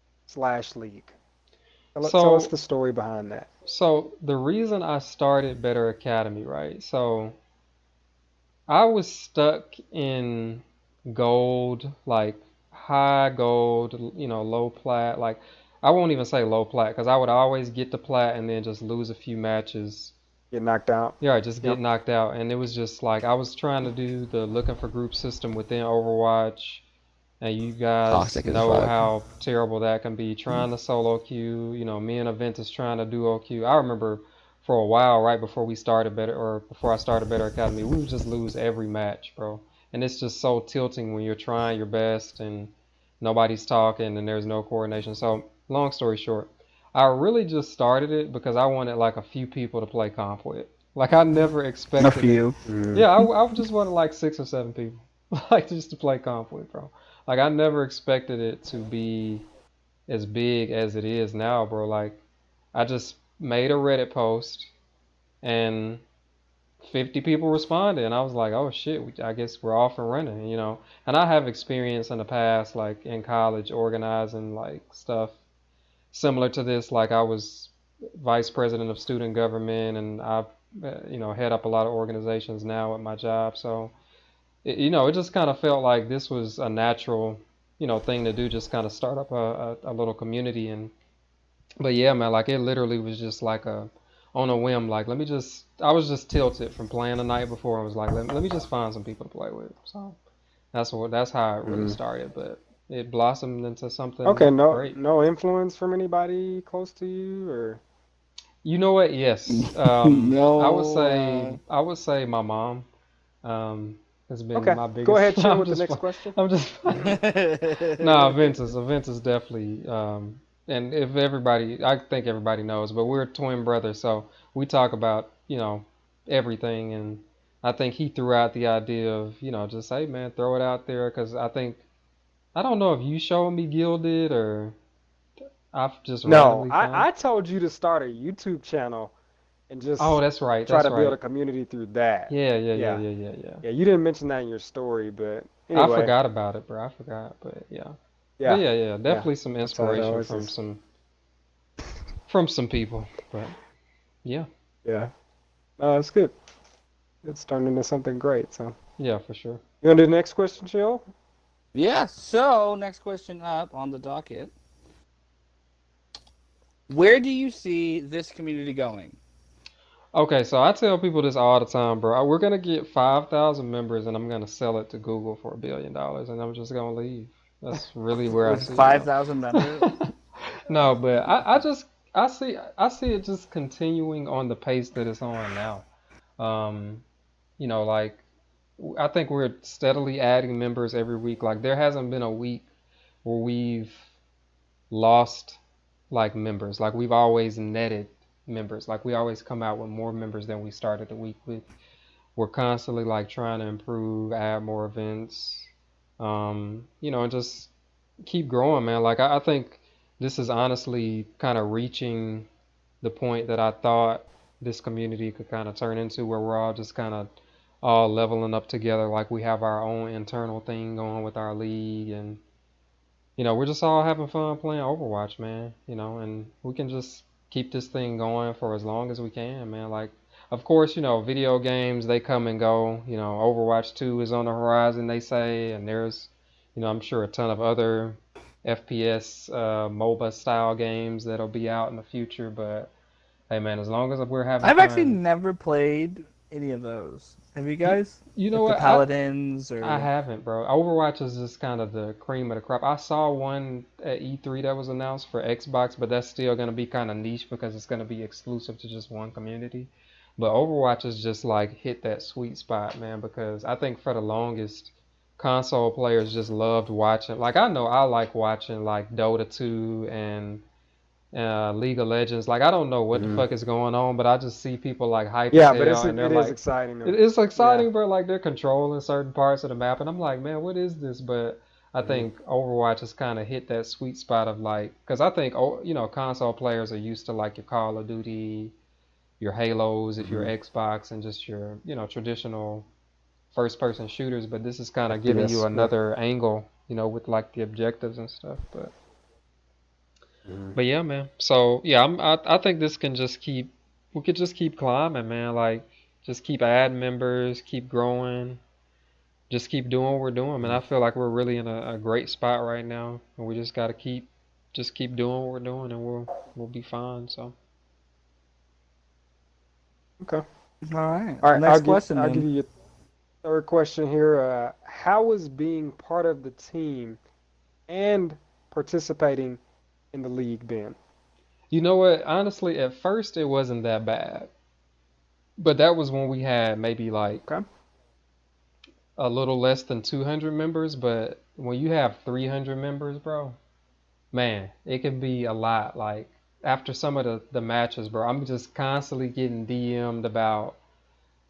A: / League? Tell us
C: So
A: the story behind that.
C: so the reason I started Better Academy, right? So I was stuck in gold, like high gold, low plat. Like I won't even say low plat because I would always get the plat and then just lose a few matches.
A: Get knocked out.
C: Yeah, just get
A: Yep.
C: knocked out. And it was just like I was trying to do the looking for group system within Overwatch, and you guys
B: Toxic as
C: know
B: fuck.
C: how terrible that can be. Trying to solo queue, me and Aventus trying to duo queue. I remember for a while, right before we started Better, or before I started Better Academy, we would just lose every match, bro. And it's just so tilting when you're trying your best and nobody's talking and there's no coordination. So, long story short, I really just started it because I wanted like a few people to play comp with. Like I never
B: A
C: expected it.
B: few.
C: Yeah,
A: Mm.
C: I just wanted like 6 or 7 people, like just to play comp with, bro. Like I never expected it to be as big as it is now, bro. Like I just made a Reddit post and 50 people responded, and I was like, oh shit, I guess we're off and running. And I have experience in the past, like in college, organizing like stuff similar to this. Like I was vice president of student government, and I've head up a lot of organizations now at my job. So it just kind of felt like this was a natural, thing to do, just kind of start up a little community. But yeah, man, like it literally was just like on a whim, like I was just tilted from playing the night before. I was like, let me just find some people to play with. So that's how it really
A: Mm.
C: started, but it blossomed into something
A: Okay,
C: great.
A: no influence from anybody close to you or
C: You know what? Yes.
B: No.
C: I would say my mom has been
A: okay.
C: my
A: Go
C: biggest.
A: ahead, chill
C: I'm
A: with the
C: just
A: next
C: playing.
A: question.
C: I'm just no, Ventus definitely. And if everybody, I think everybody knows, but we're twin brothers, so we talk about everything, and I think he threw out the idea of just hey man, throw it out there, because I don't know if you showed me Gilded or I've just
A: No,
C: randomly found.
A: I told you to start a YouTube channel and
C: Oh,
A: just
C: that's right.
A: try
C: That's
A: to build a
C: right.
A: community through that.
C: Yeah, yeah, yeah,
A: Yeah.
C: yeah, yeah, yeah.
A: Yeah, you didn't mention that in your story, but
C: I
A: anyway,
C: forgot about it, bro. I forgot, but yeah. But
A: yeah,
C: yeah, yeah,
A: yeah.
C: definitely some
A: That's how it
C: inspiration
A: always is.
C: from some people. But yeah,
A: Yeah. It's good. It's turned into something great. So,
C: yeah, for sure.
A: you want to do the next question, Chill?
B: Yeah. So next question up on the docket: where do you see this community going?
C: Okay, so I tell people this all the time, bro. We're gonna get 5,000 members, and I'm gonna sell it to Google for $1 billion, and I'm just gonna leave. That's really where I
B: With
C: see it going.
B: 5,000 members?
C: No, but I see it just continuing on the pace that it's on now. Um, like I think we're steadily adding members every week. Like there hasn't been a week where we've lost like members. Like we've always netted members. Like we always come out with more members than we started the week with. We're constantly like trying to improve, add more events, and just keep growing, man. Like I think this is honestly kind of reaching the point that I thought this community could kind of turn into, where we're all just kind of all leveling up together. Like we have our own internal thing going with our league, and we're just all having fun playing Overwatch, man. And we can just keep this thing going for as long as we can, man. Like, of course, video games, they come and go. Overwatch 2 is on the horizon, they say, and there's, I'm sure a ton of other FPS, MOBA style games that'll be out in the future. But hey, man, as long as we're having
B: I've actually
C: fun,
B: never played any of those. Have you
C: you,
B: guys?
C: you know
B: Like the
C: what?
B: Paladins
C: I
B: or
C: haven't, bro. Overwatch is just kind of the cream of the crop. I saw one at E3 that was announced for Xbox, but that's still going to be kind of niche because it's going to be exclusive to just one community. But Overwatch is just like hit that sweet spot, man, because I think for the longest, console players just loved watching. Like, I know I like watching like Dota 2 and League of Legends. Like I don't know what the
A: Hmm.
C: fuck is going on, but I just see people like hype as
A: Yeah, but
C: hell, and they're
A: it is
C: like,
A: exciting though.
C: it's
A: Yeah.
C: exciting, bro. Like they're controlling certain parts of the map, and I'm like, man, what is this? But I
A: Hmm.
C: think Overwatch has kind of hit that sweet spot of like, because I think console players are used to like your Call of Duty, your Halos, if you're
A: Hmm.
C: Xbox, and just your traditional first-person shooters. But this is kind of giving you
A: FPS. Yeah.
C: another angle, with like the objectives and stuff. But
A: Hmm.
C: yeah, man. So yeah, I think this can just we could just keep climbing, man. Like just keep adding members, keep growing, just keep doing what we're doing, man. I feel like we're really in a great spot right now, and we just gotta keep doing what we're doing, and we'll be fine. So
A: Okay.
B: all right.
A: All right.
B: Next question
A: I'll give
B: then.
A: you a third question here. How is being part of the team and participating in the league been?
C: you know what? Honestly, at first it wasn't that bad, but that was when we had maybe like
A: Okay.
C: a little less than 200 members. But when you have 300 members, bro, man, it can be a lot. Like after some of the matches, bro, I'm just constantly getting DM'd about,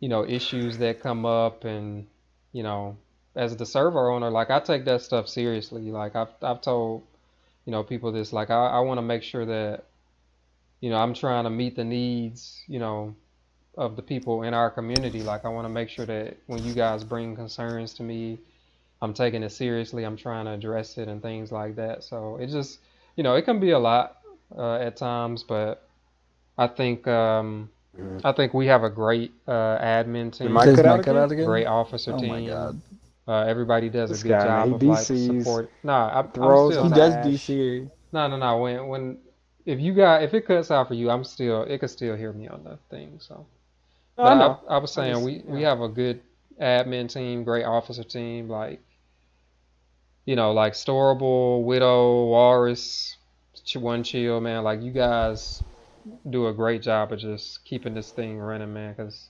C: issues that come up, and, you know, as the server owner, like I take that stuff seriously. Like I've told, people this, like I want to make sure that, I'm trying to meet the needs, of the people in our community. Like I want to make sure that when you guys bring concerns to me, I'm taking it seriously. I'm trying to address it and things like that. So it just, it can be a lot at times, but I think
A: Mhm.
C: I think we have a great admin
A: Your mic
B: Says
C: team,
A: cut out
B: my cut
A: again?
B: out again?
C: great officer
B: Oh my
C: team.
B: god.
C: Everybody does a
A: This
C: good
A: guy, man,
C: job
A: he
C: of like
A: DCs,
C: support. Nah, I'm
A: throws
C: still
B: He
A: on the
B: does
A: ash.
B: DC.
C: no. When if it cuts out for you, it could still hear me on the thing. So,
A: No,
C: but
A: I
C: I
A: know.
C: I was
A: I
C: saying
A: just,
C: we
A: yeah.
C: have a good admin team, great officer team, like like Storable, Widow, Walrus, One Chill, man. Like you guys do a great job of just keeping this thing running, man. Because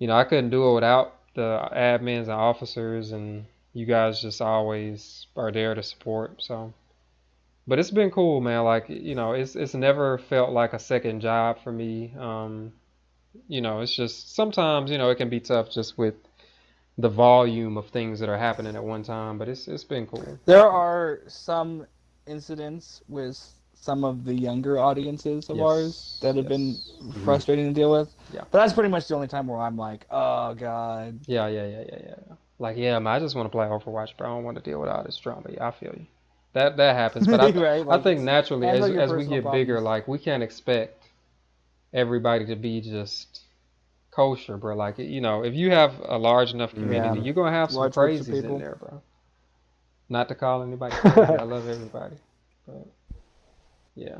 C: I couldn't do it without the admins and officers, and you guys just always are there to support. So, but it's been cool, man. Like it's never felt like a second job for me. It's just sometimes it can be tough just with the volume of things that are happening at one time. But it's been cool.
B: There are some incidents with some of the younger audiences of
C: Yes,
B: ours that have been
C: yes.
B: frustrating to deal with.
C: Yeah.
B: But that's pretty much the only time where I'm like, oh god.
C: Yeah. Like, yeah, man, I just want to play Overwatch, bro. I don't want to deal with all this drama. Yeah, I feel you. That happens, but
B: Right?
C: I
B: Like,
C: think naturally
B: handle your
C: as we
B: personal
C: get bigger,
B: problems.
C: like we can't expect everybody to be just kosher, bro. Like, you know, if you have a large enough community,
B: Yeah.
C: you're gonna have some
B: Large groups of
C: crazies in
B: people.
C: there, bro. Not to call anybody crazy. I love everybody, but yeah.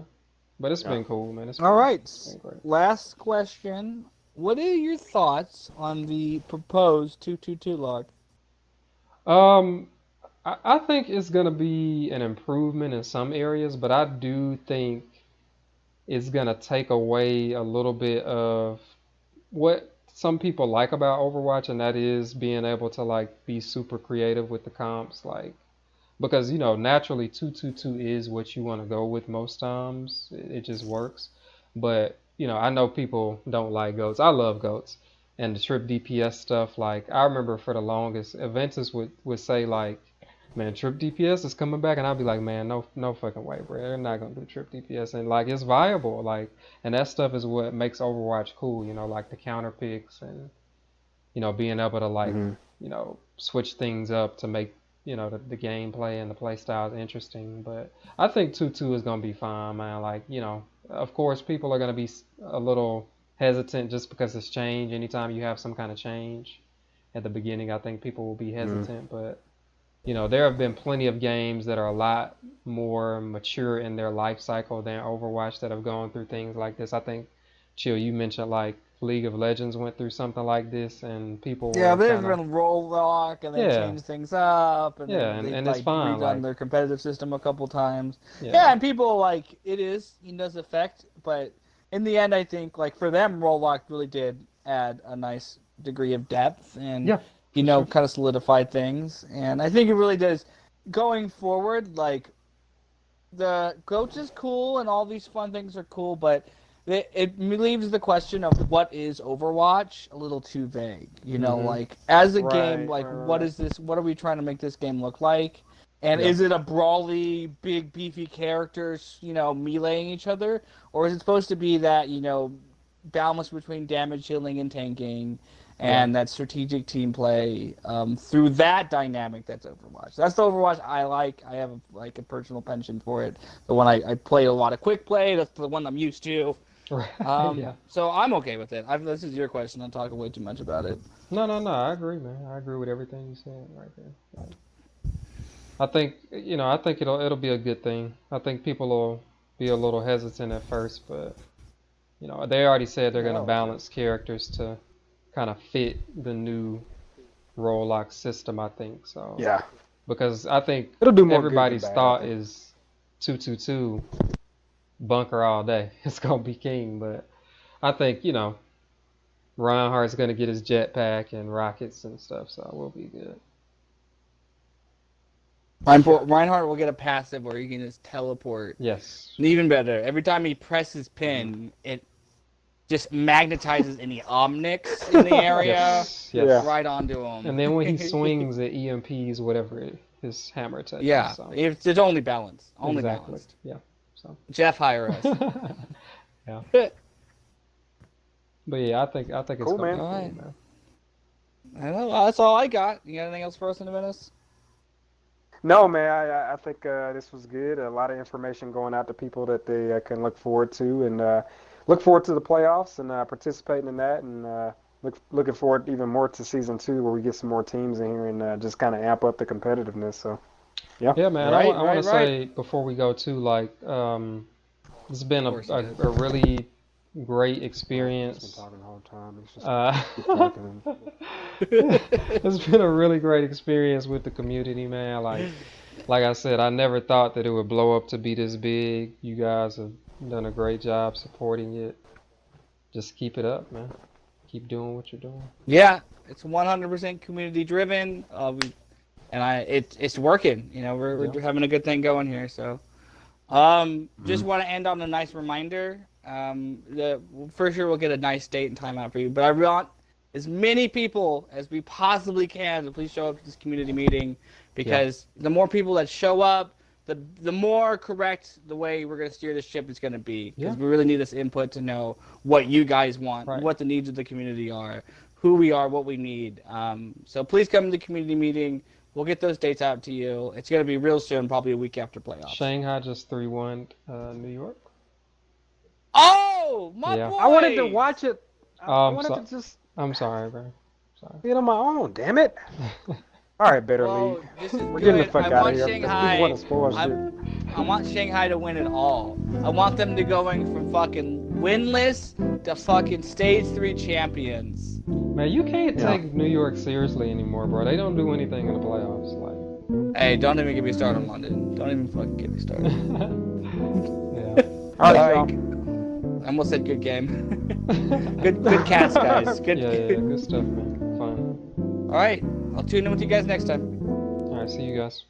C: But it's
A: Yeah.
C: been cool, man.
B: All right.
C: It's been great.
B: Last question. What are your thoughts on the proposed 222 log?
C: I think it's gonna be an improvement in some areas, but I do think it's gonna take away a little bit of what some people like about Overwatch, and that is being able to like be super creative with the comps, like because you know naturally 222 is what you want to go with most times. It just works. But you know, I know people don't like goats. I love goats. And the trip DPS stuff, like I remember for the longest, Aventus would say like, man, trip DPS is coming back, and I'd be like, man, no fucking way, bro. They're not gonna do trip DPS, and like it's viable, like, and that stuff is what makes Overwatch cool, you know, like the counter picks and you know being able to like
A: Mhm.
C: you know switch things up to make you know the gameplay and the play styles interesting. But I think 2-2 is gonna be fine, man. Like you know, of course, people are gonna be a little hesitant just because it's change. Anytime you have some kind of change at the beginning, I think people will be
A: Mhm.
C: hesitant. But you know, there have been plenty of games that are a lot more mature in their life cycle than Overwatch that have gone through things like this. I think, Chill, you mentioned like League of Legends went through something like this, and people
B: Yeah,
C: were
B: there's
C: kind of
B: been roll lock, and they
C: yeah,
B: changed things up, and
C: yeah,
B: they've
C: and it's
B: like
C: fine.
B: redone
C: Like
B: their competitive system a couple times.
C: yeah,
B: Yeah, and people like it does affect, but in the end, I think like for them, roll lock really did add a nice degree of depth, and
C: yeah, for sure.
B: kind of solidified things. And I think it really does going forward. Like the coach is cool, and all these fun things are cool, but it leaves the question of what is Overwatch a little too vague. You know,
C: Mhm.
B: like as a
A: Right,
B: game, like
A: right,
B: what
A: right.
B: is this? What are we trying to make this game look like? And
C: Yeah.
B: is it a brawly, big, beefy characters, meleeing each other, or is it supposed to be that balance between damage, healing, and tanking, and that strategic team play through that dynamic that's Overwatch. That's the Overwatch I like. I have a personal penchant for it. The one I play a lot of quick play. That's the one I'm used to.
C: Right. Yeah.
B: So I'm okay with it. This is your question. I'm talking way too much about it.
C: No. I agree, man. I agree with everything you said right there. Like, I think I think it'll be a good thing. I think people will be a little hesitant at first, but they already said they're gonna
A: Yeah.
C: balance characters to kind of fit the new role lock system. I think so.
A: Yeah.
C: Because I think
A: It'll do more good than
C: everybody's
A: bad, I
C: thought
A: think.
C: is 222 bunker all day. It's gonna be king, but I think Reinhardt's gonna get his jetpack and rockets and stuff, so we'll be good.
B: Reinhardt will get a passive where he can just teleport.
C: Yes.
B: And even better, every time he presses pin, it just magnetizes any omnics in the area
C: Yes.
A: Yeah.
B: right onto him.
C: And then when he swings at EMPs, whatever his hammer touches.
B: Yeah,
C: So.
B: it's only balanced. Only
C: Exactly.
B: balanced.
C: Yeah. So.
B: Jeff, hire us.
C: Yeah. But yeah, I think it's
A: Cool,
C: gonna
A: man.
C: be cool,
B: Alright.
C: man.
B: I know, that's all I got. You got anything else for us in the Venice?
A: No, man, I think this was good. A lot of information going out to people that they can look forward to, and look forward to the playoffs and participating in that, and looking forward even more to season 2 where we get some more teams in here and just kind of amp up the competitiveness. So, yeah.
C: Yeah, man.
B: Right,
C: I want to
B: right.
C: say before we go too, like, it's been
B: Of course it is.
C: a really great
A: He's
C: experience.
A: been talking the whole time. He's just
C: Uh,
A: keep talking.
C: it's been a really great experience with the community, man. Like I said, I never thought that it would blow up to be this big. You guys have done a great job supporting it. Just keep it up, man. Keep doing what you're doing.
B: Yeah, it's 100% community driven. It's working. We're having a good thing going here. So, just want to end on a nice reminder. For sure we'll get a nice date and time out for you. But I want as many people as we possibly can to please show up to this community meeting, because the more people that show up, the more correct the way we're gonna steer the ship is gonna be. Because
C: Yeah.
B: we really need this input to know what you guys want,
C: Right.
B: what the needs of the community are, who we are, what we need. So please come to the community meeting. We'll get those dates out to you. It's gonna be real soon, probably a week after playoffs.
C: Shanghai just 3-1 New York.
B: Oh, my
C: Yeah.
B: boy!
A: I wanted to watch it. I
C: I'm
A: wanted
C: so-
A: to just
C: I'm sorry, bro. Sorry.
A: see it on my own. Damn it! All right, Better
B: Whoa,
A: League.
B: this is
A: We're
B: good.
A: getting the fuck
B: I
A: out
B: want
A: of here.
B: Shanghai.
A: People want to spoil shit.
B: I want Shanghai to win it all. I want them to going from fucking winless to fucking stage 3 champions.
C: Man, you can't
A: Yeah.
C: take New York seriously anymore, bro. They don't do anything in the playoffs. Like,
B: Hey, don't even get me started on London. Don't even fucking get me started.
C: yeah.
A: All right,
B: Alright,
A: y'all.
B: I almost said good game. good cats, guys. Good.
C: Yeah, good stuff, man. Fun.
B: All right, I'll tune in with you guys next time.
C: All right, see you guys.